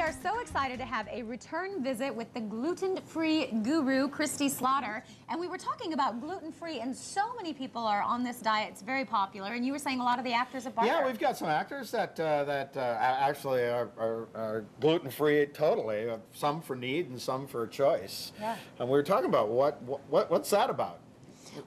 are so excited to have a return visit with the gluten-free guru, Christy Slaughter. And we were talking about gluten-free, and so many people are on this diet. It's very popular. And you were saying a lot of the actors at Barker. Yeah, we've got some actors that actually are gluten-free totally. Some for need and some for choice. Yeah. And we were talking about what's that about?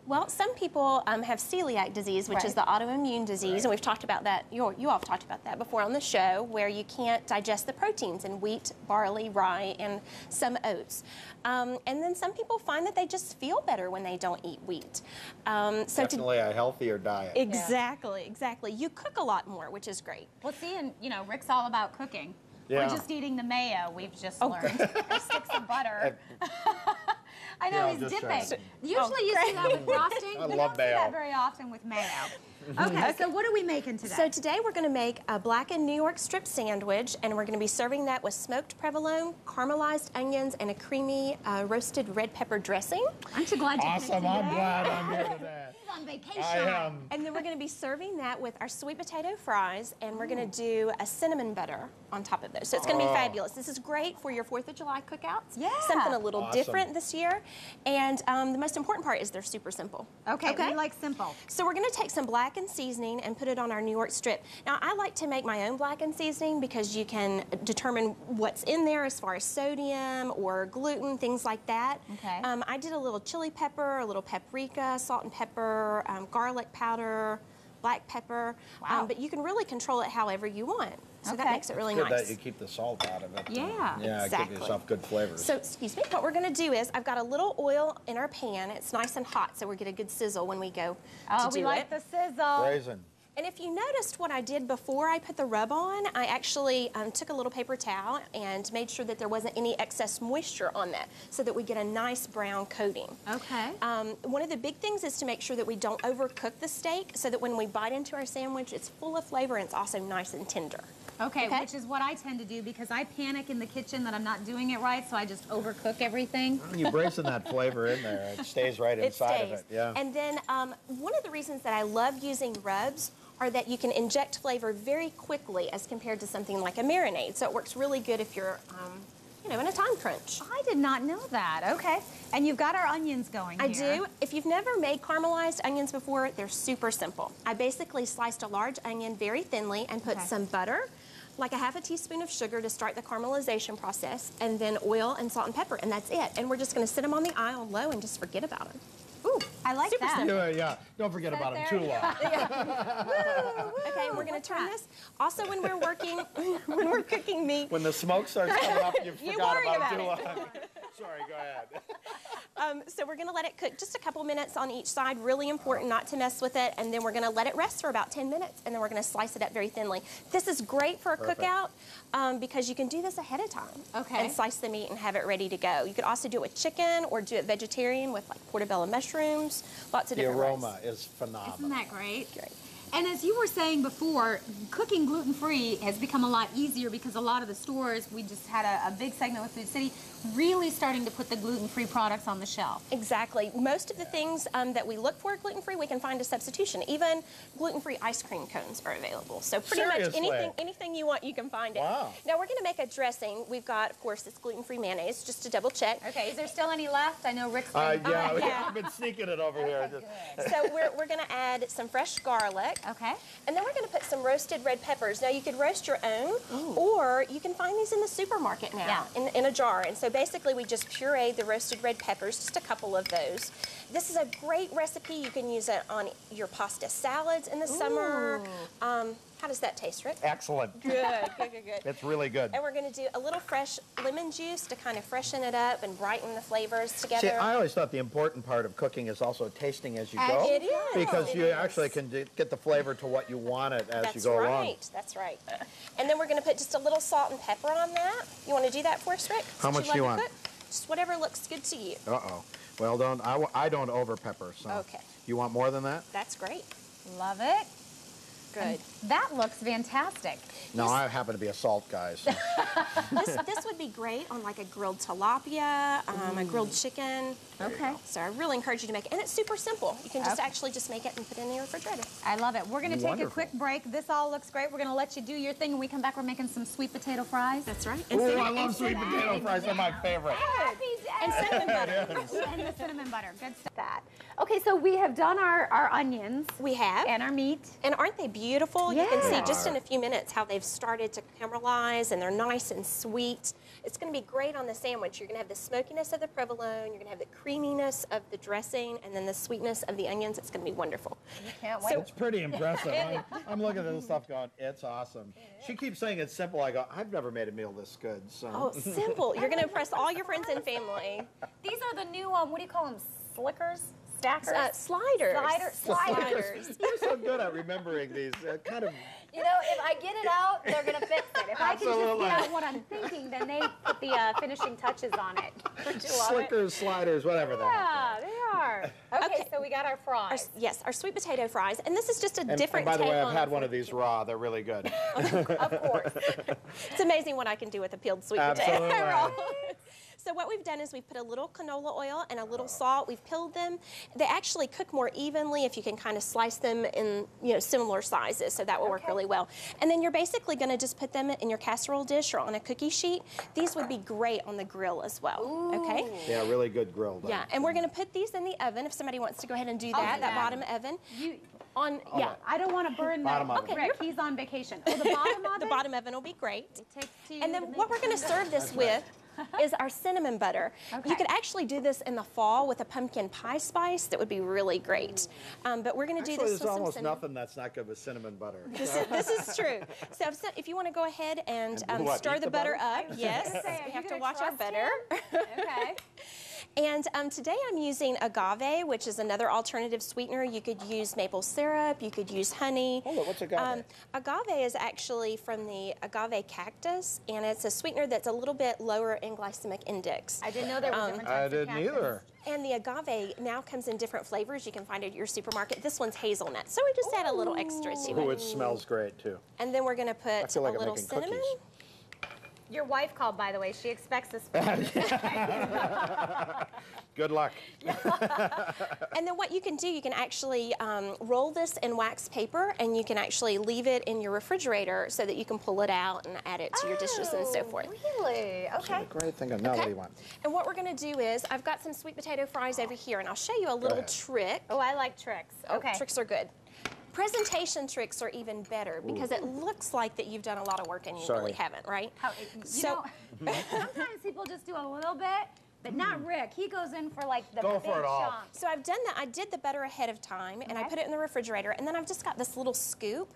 Well, some people have celiac disease, which is the autoimmune disease, and we've talked about that. You all have talked about that before on the show, where you can't digest the proteins in wheat, barley, rye, and some oats. And then some people find that they just feel better when they don't eat wheat. Definitely a healthier diet. Exactly, exactly. You cook a lot more, which is great. Well, see, and you know, Rick's all about cooking. Yeah. We're just eating the mayo, we've just learned. Or sticks of butter. I know, he's dipping. Usually you see that with frosting. We don't see that very often with mayo. Okay, so what are we making today? So today we're going to make a blackened New York strip sandwich, and we're going to be serving that with smoked provolone, caramelized onions, and a creamy roasted red pepper dressing. Aren't you glad you picked Awesome, I'm glad I'm here today. He's on vacation. I am. And then we're going to be serving that with our sweet potato fries, and we're going to do a cinnamon butter on top of those. So it's going to be fabulous. This is great for your 4th of July cookouts. Yeah. Something a little different this year. And the most important part is they're super simple. Okay, we like simple. So we're going to take some blackened seasoning and put it on our New York strip. Now, I like to make my own blackened seasoning because you can determine what's in there as far as sodium or gluten, things like that. Okay. I did a little chili pepper, a little paprika, salt and pepper, garlic powder, black pepper. Wow. But you can really control it however you want. So that makes it really Good nice. that you keep the salt out of it. Yeah, exactly. Give yourself good flavors. So, excuse me, what we're going to do is I've got a little oil in our pan. It's nice and hot, so we'll get a good sizzle when we go to do it. We like the sizzle. Raisin. And if you noticed what I did before I put the rub on, I actually took a little paper towel and made sure that there wasn't any excess moisture on that so that we get a nice brown coating. Okay. One of the big things is to make sure that we don't overcook the steak so that when we bite into our sandwich, it's full of flavor and it's also nice and tender. Okay, which is what I tend to do because I panic in the kitchen that I'm not doing it right, so I just overcook everything. You're bracing that flavor in there. It stays right inside of it. Yeah. And then one of the reasons that I love using rubs are that you can inject flavor very quickly as compared to something like a marinade. So it works really good if you're, you know, in a time crunch. I did not know that. Okay. And you've got our onions going I here. do. If you've never made caramelized onions before, they're super simple. I basically sliced a large onion very thinly and put some butter, like a half a teaspoon of sugar to start the caramelization process, and then oil and salt and pepper, and that's it. And we're just going to sit them on the eye on low and just forget about them. Ooh, I like that. Yeah, don't forget about them too long. Okay, we're going to turn this. Also, when we're working, when we're cooking meat. When the smoke starts coming up, you forgot about it too long. it. Sorry, go ahead. So we're going to let it cook just a couple minutes on each side. Really important not to mess with it. And then we're going to let it rest for about 10 minutes. And then we're going to slice it up very thinly. This is great for a cookout because you can do this ahead of time. Okay. And slice the meat and have it ready to go. You could also do it with chicken or do it vegetarian with like portobello mushrooms. Lots of different ways. The aroma is phenomenal. Isn't that great? Great. And as you were saying before, cooking gluten-free has become a lot easier because a lot of the stores, we just had a big segment with Food City, really starting to put the gluten-free products on the shelf. Exactly. Most of the things that we look for gluten-free, we can find a substitution. Even gluten-free ice cream cones are available. So pretty much anything you want, you can find it. Wow. Now we're going to make a dressing. We've got, of course, this gluten-free mayonnaise, just to double check. Okay, is there still any left? I know Rick's I've been sneaking it over here. So we're going to add some fresh garlic. Okay. And then we're going to put some roasted red peppers. Now you could roast your own, or you can find these in the supermarket now in a jar. And so basically we just pureed the roasted red peppers, just a couple of those. This is a great recipe. You can use it on your pasta salads in the summer. How does that taste, Rick? Excellent. Good. It's really good. And we're going to do a little fresh lemon juice to kind of freshen it up and brighten the flavors together. See, I always thought the important part of cooking is also tasting as you go. It is. Because you actually can get the flavor to what you want it as you go along. That's right. And then we're going to put just a little salt and pepper on that. You want to do that for us, Rick? How much do you want? Just whatever looks good to you. Uh-oh. Well, I don't over pepper, so. Okay. You want more than that? That's great. Love it. good. And that looks fantastic. No, I happen to be a salt guy. So. This would be great on like a grilled tilapia, a grilled chicken. Okay. So I really encourage you to make it. And it's super simple. You can just actually just make it and put it in the refrigerator. I love it. We're going to take a quick break. This all looks great. We're going to let you do your thing. When we come back, we're making some sweet potato fries. That's right. Oh, I love sweet potato fries. They're my favorite. Happy day. And cinnamon butter. And the cinnamon butter. Good stuff. Okay, so we have done our onions. We have. And our meat. And aren't they beautiful? Yeah. You can see just in a few minutes how they've started to caramelize, and they're nice and sweet. It's going to be great on the sandwich. You're going to have the smokiness of the provolone, you're going to have the creaminess of the dressing, and then the sweetness of the onions. It's going to be wonderful. You can't wait. It's pretty impressive. I'm looking at this stuff going, it's awesome. She keeps saying it's simple. I go, I've never made a meal this good. So. Oh, simple. You're going to impress all your friends and family. These are the new, what do you call them, slickers? Stackers? Sliders. Sliders. You're so good at remembering these. Kind of. You know, if I get it out, they're going to fix it. If I can just get out what I'm thinking, then they put the finishing touches on it. Don't you love Slickers, sliders, whatever Yeah, they are. Okay, so we got our fries. Our sweet potato fries. And this is just a different And by the way, take I've on had one of these raw. They're really good. Of course. It's amazing what I can do with a peeled sweet potato roll. So what we've done is we've put a little canola oil and a little salt. We've peeled them. They actually cook more evenly if you can kind of slice them in, similar sizes. So that will work really well. And then you're basically going to just put them in your casserole dish or on a cookie sheet. These would be great on the grill as well. Ooh. Okay. Yeah, really good grill. Yeah, and we're going to put these in the oven if somebody wants to go ahead and do that. That bottom oven. I don't want to burn bottom that. oven. Okay, Rick, he's on vacation. Oh, the bottom oven? The bottom oven will be great. It takes two And then to what we're going to serve this with is our cinnamon butter. Okay. You could actually do this in the fall with a pumpkin pie spice. That would be really great. But we're going to do this with there's some almost cinnamon. nothing that's not good with cinnamon butter. This is true. So if you want to go ahead and stir eat the the butter butter? up, yes, we have to watch our butter. Okay. And today I'm using agave, which is another alternative sweetener. You could use maple syrup, you could use honey. Hold on, what's agave? Agave is actually from the agave cactus, and it's a sweetener that's a little bit lower in glycemic index. I didn't know there were different types I of didn't cactus. either. And the agave now comes in different flavors. You can find it at your supermarket. This one's hazelnut, so we just add a little extra to Oh, it. it smells great too. And then we're going to put feel like a I'm little making cinnamon. cookies. Your wife called, by the way. She expects this from you. Good luck. And then what you can do, you can actually roll this in wax paper, and you can actually leave it in your refrigerator so that you can pull it out and add it to your dishes and so forth. Really? Okay. Great thing. Now what do you want? And what we're going to do is, I've got some sweet potato fries over here, and I'll show you a little ahead. trick. Oh, I like tricks. Okay. Tricks are good. Presentation tricks are even better because it looks like that you've done a lot of work and you really haven't, right? Sometimes people just do a little bit, but not Rick. He goes in for like the Go big for it all. chunk. So I've done that. I did the butter ahead of time, and I put it in the refrigerator, and then I've just got this little scoop,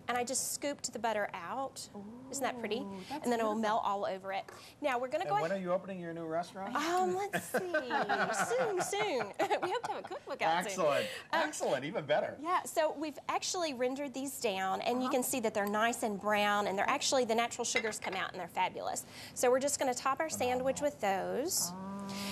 and I just scooped the butter out. Isn't that pretty? And then it will melt all over it. Now we're going to go When ahead. are you opening your new restaurant? Let's see. Soon. We hope to have a cookbook out soon. Excellent. Excellent. Even better. Yeah, so we've actually rendered these down, and you can see that they're nice and brown, and they're actually, the natural sugars come out, and they're fabulous. So we're just going to top our sandwich with those.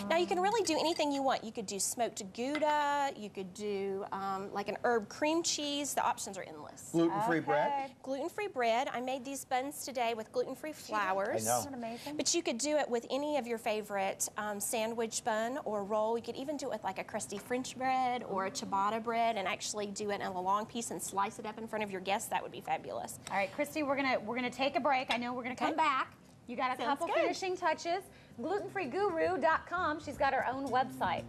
Now you can really do anything you want. You could do smoked Gouda, you could do like an herb cream cheese. The options are endless. Gluten-free bread? Gluten-free bread. I made these buns today with gluten-free flours. I know. Isn't that amazing? But you could do it with any of your favorite sandwich bun or roll. You could even do it with like a crusty French bread or a ciabatta bread, and actually do it in a long piece and slice it up in front of your guests. That would be fabulous. All right, Christy, we're gonna take a break. I know we're gonna come back. You got a couple finishing touches. GlutenFreeGuru.com. She's got her own website.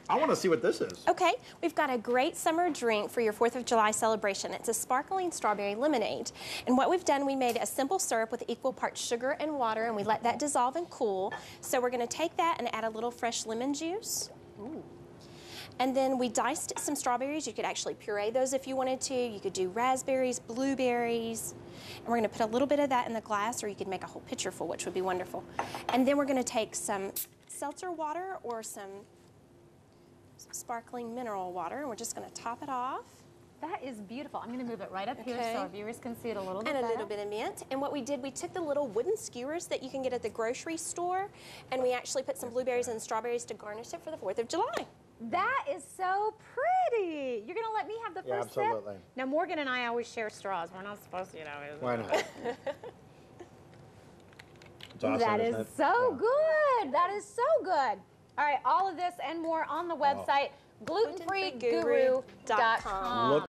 I want to see what this is. Okay, we've got a great summer drink for your 4th of July celebration. It's a sparkling strawberry lemonade. And what we've done, we made a simple syrup with equal parts sugar and water, and we let that dissolve and cool. So we're going to take that and add a little fresh lemon juice. Ooh. And then we diced some strawberries. You could actually puree those if you wanted to. You could do raspberries, blueberries. And we're going to put a little bit of that in the glass, or you could make a whole pitcher full, which would be wonderful. And then we're going to take some seltzer water or some sparkling mineral water, and we're just going to top it off. That is beautiful. I'm going to move it right up here so our viewers can see it a little bit And a better. little bit of mint. And what we did, we took the little wooden skewers that you can get at the grocery store, and we actually put some blueberries and strawberries to garnish it for the 4th of July. That is so pretty. You're gonna let me have the first sip? Absolutely. Now Morgan and I always share straws. We're not supposed to, you know. Why not? It's awesome, That is so good. That is so good. All right, all of this and more on the website, glutenfreeguru.com.